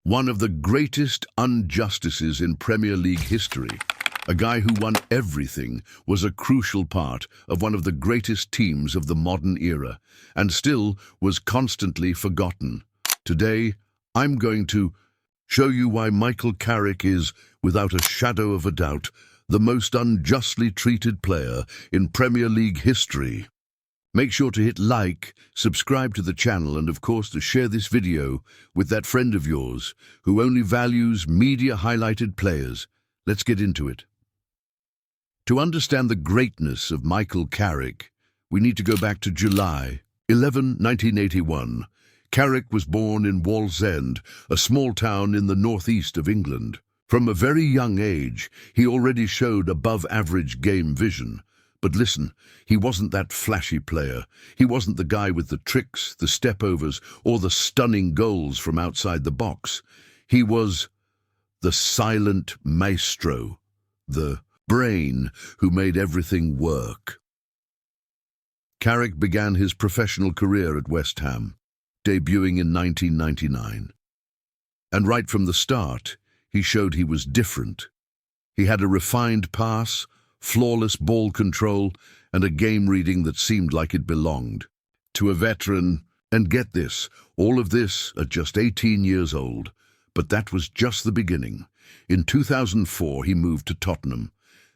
One of the greatest injustices in Premier League history. A guy who won everything was a crucial part of one of the greatest teams of the modern era, and still was constantly forgotten. Today, I'm going to show you why Michael Carrick is, without a shadow of a doubt, the most unjustly treated player in Premier League history. Make sure to hit like, subscribe to the channel, and of course to share this video with that friend of yours who only values media-highlighted players. Let's get into it. To understand the greatness of Michael Carrick, we need to go back to July 11, 1981. Carrick was born in Wallsend, a small town in the northeast of England. From a very young age, he already showed above-average game vision. But listen, he wasn't that flashy player. He wasn't the guy with the tricks, the step-overs, or the stunning goals from outside the box. He was the silent maestro, the brain who made everything work. Carrick began his professional career at West Ham, debuting in 1999. And right from the start, he showed he was different. He had a refined pass, flawless ball control, and a game reading that seemed like it belonged to a veteran. And get this, all of this at just 18 years old. But that was just the beginning. In 2004, he moved to Tottenham.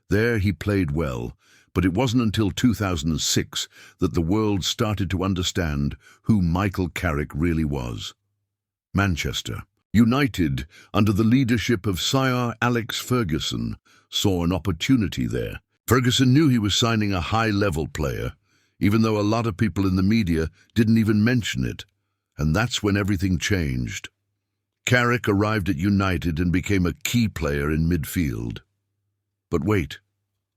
There he played well, but it wasn't until 2006 that the world started to understand who Michael Carrick really was. Manchester United, under the leadership of Sir Alex Ferguson, saw an opportunity there. Ferguson knew he was signing a high-level player, even though a lot of people in the media didn't even mention it. And that's when everything changed. Carrick arrived at United and became a key player in midfield. But wait,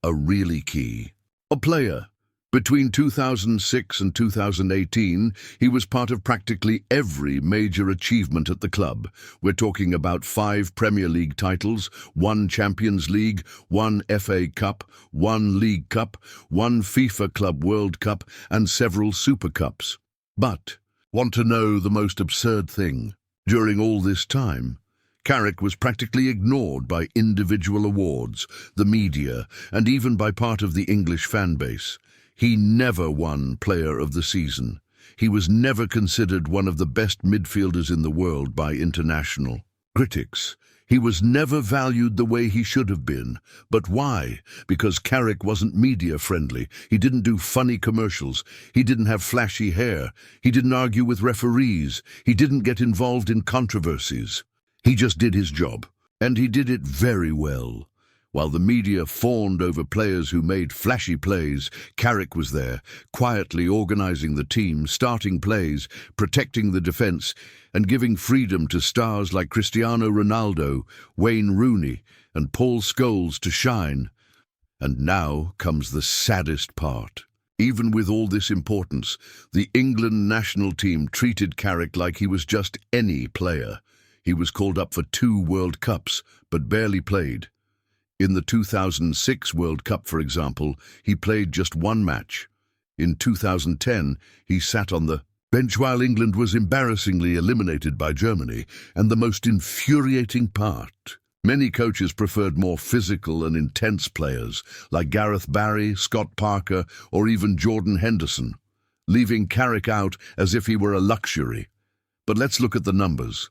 a really key. A player. Between 2006 and 2018, he was part of practically every major achievement at the club. We're talking about 5 Premier League titles, 1 Champions League, 1 FA Cup, 1 League Cup, 1 FIFA Club World Cup, and several Super Cups. But, want to know the most absurd thing? During all this time, Carrick was practically ignored by individual awards, the media, and even by part of the English fan base. He never won Player of the Season. He was never considered one of the best midfielders in the world by international critics. He was never valued the way he should have been. But why? Because Carrick wasn't media-friendly. He didn't do funny commercials. He didn't have flashy hair. He didn't argue with referees. He didn't get involved in controversies. He just did his job, and he did it very well. While the media fawned over players who made flashy plays, Carrick was there, quietly organising the team, starting plays, protecting the defence, and giving freedom to stars like Cristiano Ronaldo, Wayne Rooney, and Paul Scholes to shine. And now comes the saddest part. Even with all this importance, the England national team treated Carrick like he was just any player. He was called up for 2 World Cups, but barely played. In the 2006 World Cup, for example, he played just 1 match. In 2010, he sat on the bench while England was embarrassingly eliminated by Germany, and the most infuriating part, many coaches preferred more physical and intense players, like Gareth Barry, Scott Parker, or even Jordan Henderson, leaving Carrick out as if he were a luxury. But let's look at the numbers.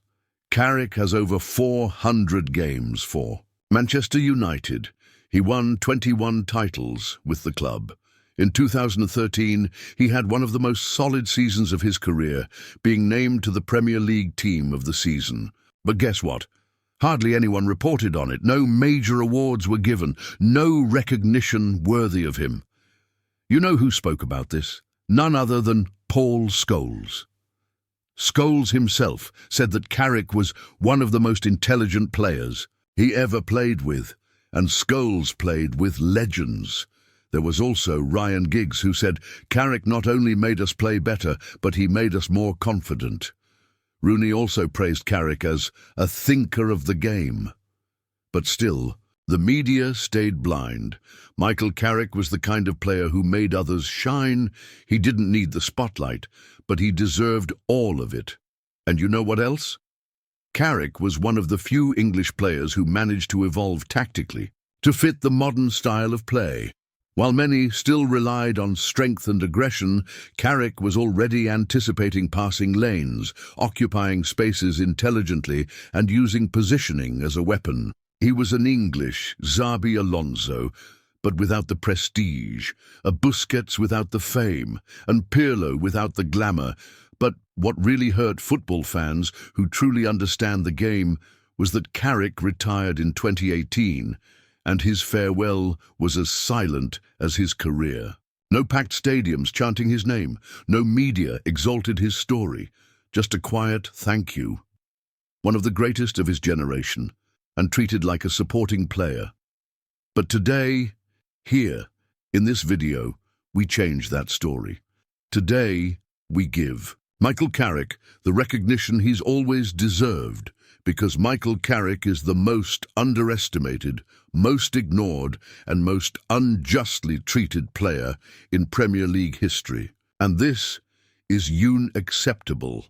Carrick has over 400 games for Manchester United. He won 21 titles with the club. In 2013, he had one of the most solid seasons of his career, being named to the Premier League Team of the Season. But guess what? Hardly anyone reported on it. No major awards were given. No recognition worthy of him. You know who spoke about this? None other than Paul Scholes. Scholes himself said that Carrick was one of the most intelligent players he ever played with, and Scholes played with legends. There was also Ryan Giggs, who said, Carrick not only made us play better, but he made us more confident. Rooney also praised Carrick as a thinker of the game. But still, the media stayed blind. Michael Carrick was the kind of player who made others shine. He didn't need the spotlight, but he deserved all of it. And you know what else? Carrick was one of the few English players who managed to evolve tactically to fit the modern style of play. While many still relied on strength and aggression, Carrick was already anticipating passing lanes, occupying spaces intelligently, and using positioning as a weapon. He was an English Xabi Alonso, but without the prestige, a Busquets without the fame, and Pirlo without the glamour. But what really hurt football fans who truly understand the game was that Carrick retired in 2018, and his farewell was as silent as his career. No packed stadiums chanting his name, no media exalted his story, just a quiet thank you. One of the greatest of his generation, and treated like a supporting player. But today, here, in this video, we change that story. Today, we give Michael Carrick the recognition he's always deserved, because Michael Carrick is the most underestimated, most ignored, and most unjustly treated player in Premier League history. And this is unacceptable.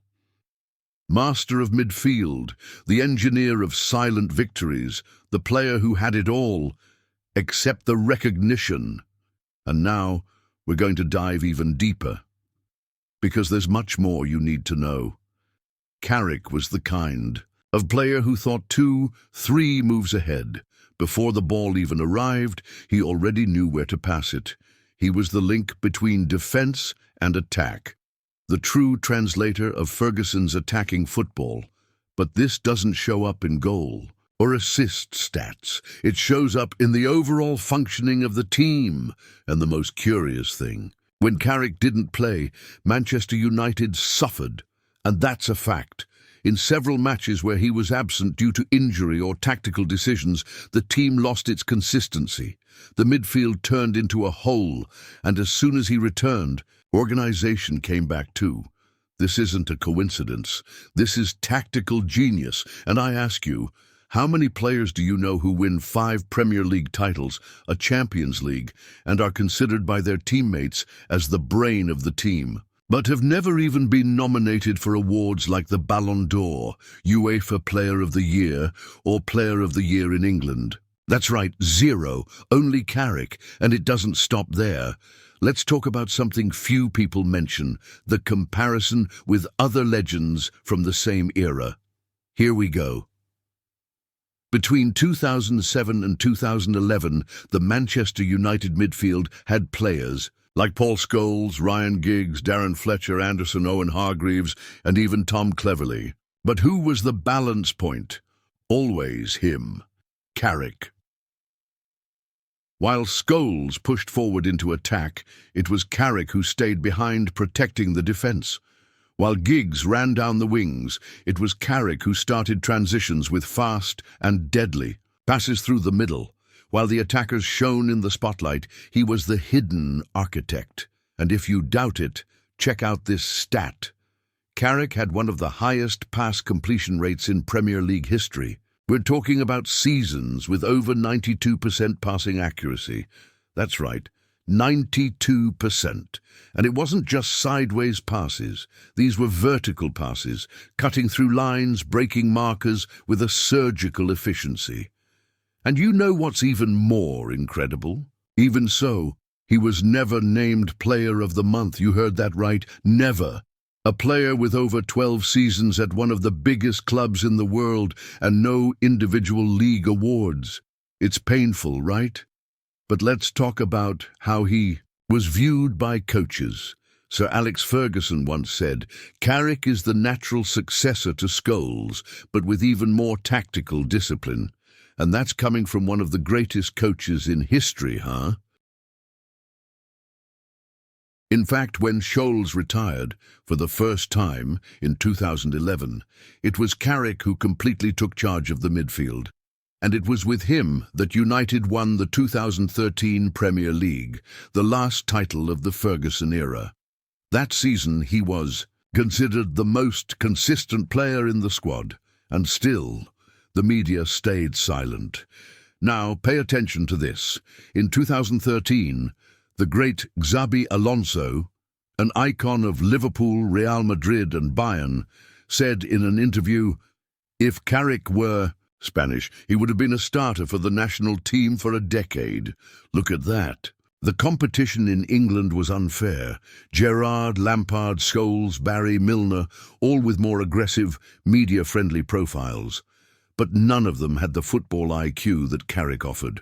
Master of midfield, the engineer of silent victories, the player who had it all, accept the recognition. And now we're going to dive even deeper, because there's much more you need to know. Carrick was the kind of player who thought 2, 3 moves ahead. Before the ball even arrived, he already knew where to pass it. He was the link between defense and attack, the true translator of Ferguson's attacking football. But this doesn't show up in goal or assist stats. It shows up in the overall functioning of the team. And the most curious thing, when Carrick didn't play, Manchester United suffered. And that's a fact. In several matches where he was absent due to injury or tactical decisions, the team lost its consistency. The midfield turned into a hole, and as soon as he returned, organization came back too. This isn't a coincidence. This is tactical genius. And I ask you, how many players do you know who win 5 Premier League titles, a Champions League, and are considered by their teammates as the brain of the team, but have never even been nominated for awards like the Ballon d'Or, UEFA Player of the Year, or Player of the Year in England? That's right, 0, only Carrick, and it doesn't stop there. Let's talk about something few people mention, the comparison with other legends from the same era. Here we go. Between 2007 and 2011, the Manchester United midfield had players like Paul Scholes, Ryan Giggs, Darren Fletcher, Anderson, Owen Hargreaves, and even Tom Cleverley. But who was the balance point? Always him, Carrick. While Scholes pushed forward into attack, it was Carrick who stayed behind, protecting the defence. While Giggs ran down the wings, it was Carrick who started transitions with fast and deadly passes through the middle. While the attackers shone in the spotlight, he was the hidden architect. And if you doubt it, check out this stat. Carrick had one of the highest pass completion rates in Premier League history. We're talking about seasons with over 92% passing accuracy. That's right, 92%. And it wasn't just sideways passes. These were vertical passes, cutting through lines, breaking markers with a surgical efficiency. And you know what's even more incredible? Even so, he was never named Player of the Month. You heard that right, never. A player with over 12 seasons at one of the biggest clubs in the world and no individual league awards. It's painful, right? But let's talk about how he was viewed by coaches. Sir Alex Ferguson once said, "Carrick is the natural successor to Scholes, but with even more tactical discipline." And that's coming from one of the greatest coaches in history, huh? In fact, when Scholes retired for the first time in 2011, it was Carrick who completely took charge of the midfield. And it was with him that United won the 2013 Premier League, the last title of the Ferguson era. That season he was considered the most consistent player in the squad, and still, the media stayed silent. Now, pay attention to this. In 2013, the great Xabi Alonso, an icon of Liverpool, Real Madrid and Bayern, said in an interview, If Carrick were Spanish, he would have been a starter for the national team for a decade. Look at that. The competition in England was unfair. Gerrard, Lampard, Scholes, Barry, Milner, all with more aggressive, media-friendly profiles. But none of them had the football IQ that Carrick offered.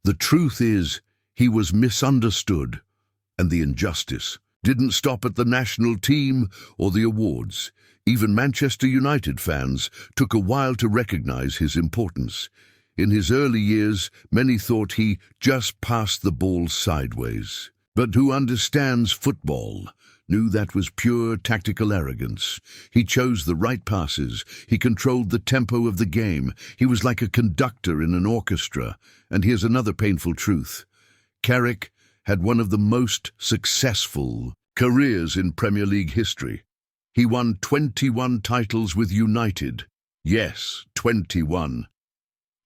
The truth is, he was misunderstood, and the injustice didn't stop at the national team or the awards. Even Manchester United fans took a while to recognise his importance. In his early years, many thought he just passed the ball sideways. But who understands football knew that was pure tactical arrogance. He chose the right passes. He controlled the tempo of the game. He was like a conductor in an orchestra. And here's another painful truth. Carrick had one of the most successful careers in Premier League history. He won 21 titles with United. Yes, 21.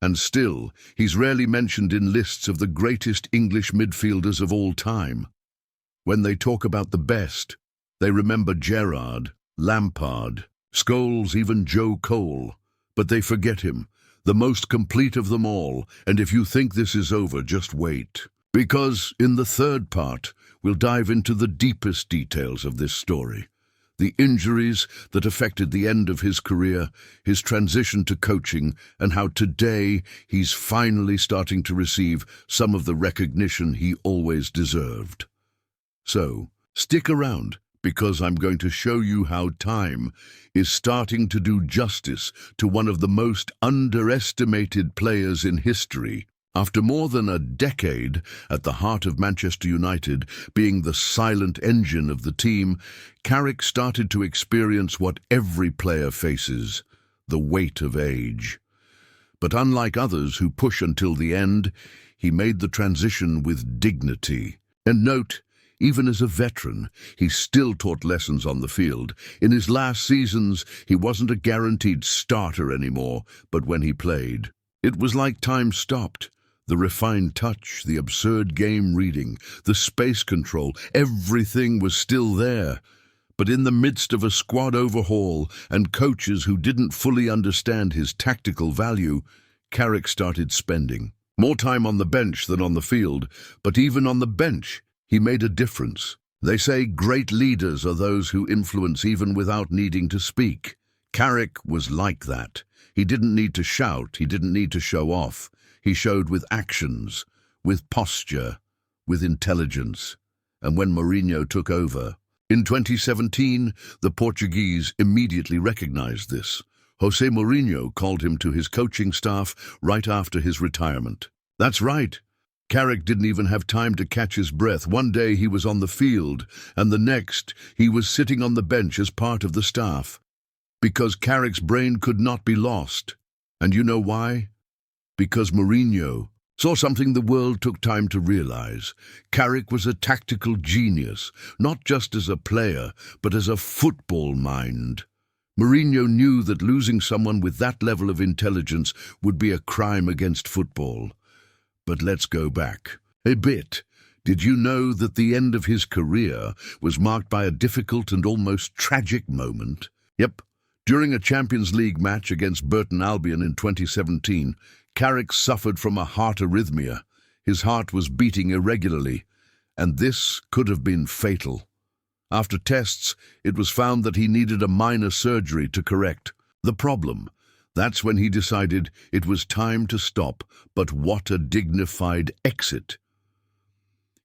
And still, he's rarely mentioned in lists of the greatest English midfielders of all time. When they talk about the best, they remember Gerrard, Lampard, Scholes, even Joe Cole. But they forget him, the most complete of them all. And if you think this is over, just wait. Because in the third part, we'll dive into the deepest details of this story. The injuries that affected the end of his career, his transition to coaching, and how today he's finally starting to receive some of the recognition he always deserved. So, stick around, because I'm going to show you how time is starting to do justice to one of the most underestimated players in history. After more than a decade at the heart of Manchester United, being the silent engine of the team, Carrick started to experience what every player faces, the weight of age. But unlike others who push until the end, he made the transition with dignity. And note, even as a veteran, he still taught lessons on the field. In his last seasons, he wasn't a guaranteed starter anymore, but when he played, it was like time stopped. The refined touch, the absurd game reading, the space control, everything was still there. But in the midst of a squad overhaul and coaches who didn't fully understand his tactical value, Carrick started spending more time on the bench than on the field. But even on the bench, he made a difference. They say great leaders are those who influence even without needing to speak. Carrick was like that. He didn't need to shout, he didn't need to show off. He showed with actions, with posture, with intelligence. And when Mourinho took over, in 2017, the Portuguese immediately recognized this. José Mourinho called him to his coaching staff right after his retirement. That's right. Carrick didn't even have time to catch his breath. One day he was on the field, and the next he was sitting on the bench as part of the staff. Because Carrick's brain could not be lost. And you know why? Because Mourinho saw something the world took time to realize. Carrick was a tactical genius, not just as a player, but as a football mind. Mourinho knew that losing someone with that level of intelligence would be a crime against football. But let's go back a bit. Did you know that the end of his career was marked by a difficult and almost tragic moment? Yep. During a Champions League match against Burton Albion in 2017, Carrick suffered from a heart arrhythmia. His heart was beating irregularly, and this could have been fatal. After tests, it was found that he needed a minor surgery to correct the problem. That's when he decided it was time to stop, but what a dignified exit.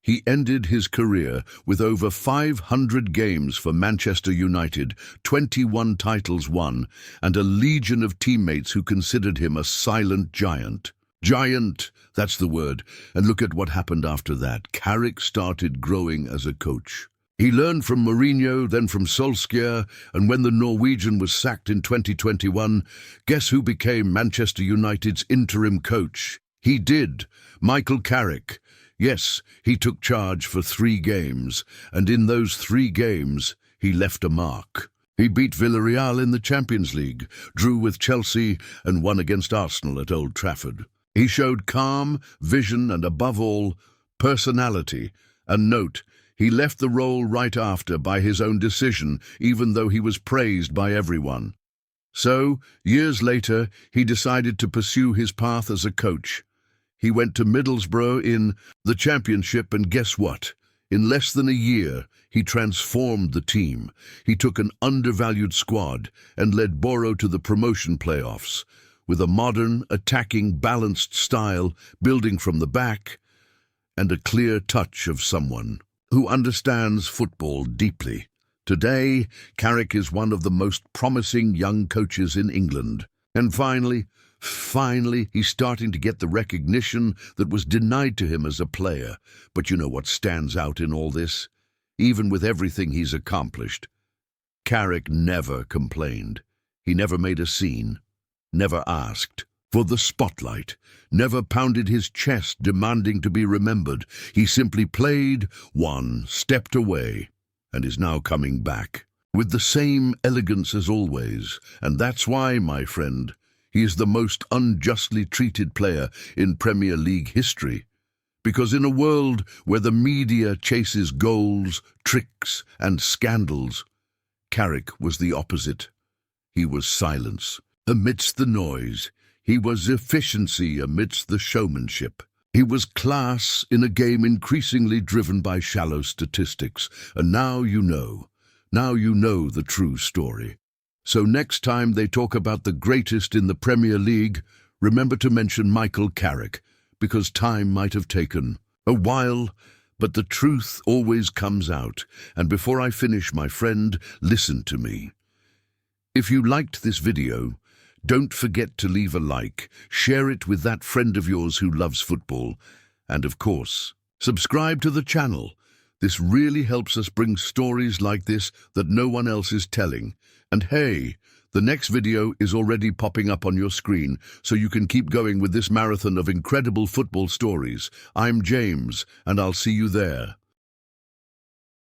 He ended his career with over 500 games for Manchester United, 21 titles won, and a legion of teammates who considered him a silent giant. Giant, that's the word. And look at what happened after that. Carrick started growing as a coach. He learned from Mourinho, then from Solskjaer, and when the Norwegian was sacked in 2021, guess who became Manchester United's interim coach? He did, Michael Carrick. Yes, he took charge for 3 games, and in those 3 games, he left a mark. He beat Villarreal in the Champions League, drew with Chelsea, and won against Arsenal at Old Trafford. He showed calm, vision, and above all, personality. And note, he left the role right after by his own decision, even though he was praised by everyone. So, years later, he decided to pursue his path as a coach. He went to Middlesbrough in the Championship, and guess what? In less than a year, he transformed the team. He took an undervalued squad and led Borough to the promotion playoffs, with a modern, attacking, balanced style, building from the back, and a clear touch of someone who understands football deeply. Today, Carrick is one of the most promising young coaches in England. And finally, he's starting to get the recognition that was denied to him as a player. But you know what stands out in all this? Even with everything he's accomplished, Carrick never complained. He never made a scene, never asked for the spotlight, never pounded his chest demanding to be remembered. He simply played, won, stepped away, and is now coming back with the same elegance as always. And that's why, my friend, he is the most unjustly treated player in Premier League history. Because in a world where the media chases goals, tricks, and scandals, Carrick was the opposite. He was silence amidst the noise. He was efficiency amidst the showmanship. He was class in a game increasingly driven by shallow statistics. And now you know the true story. So next time they talk about the greatest in the Premier League, remember to mention Michael Carrick, because time might have taken a while, but the truth always comes out. And before I finish, my friend, listen to me. If you liked this video, don't forget to leave a like, share it with that friend of yours who loves football, and of course, subscribe to the channel. This really helps us bring stories like this that no one else is telling. And hey, the next video is already popping up on your screen, so you can keep going with this marathon of incredible football stories. I'm James, and I'll see you there.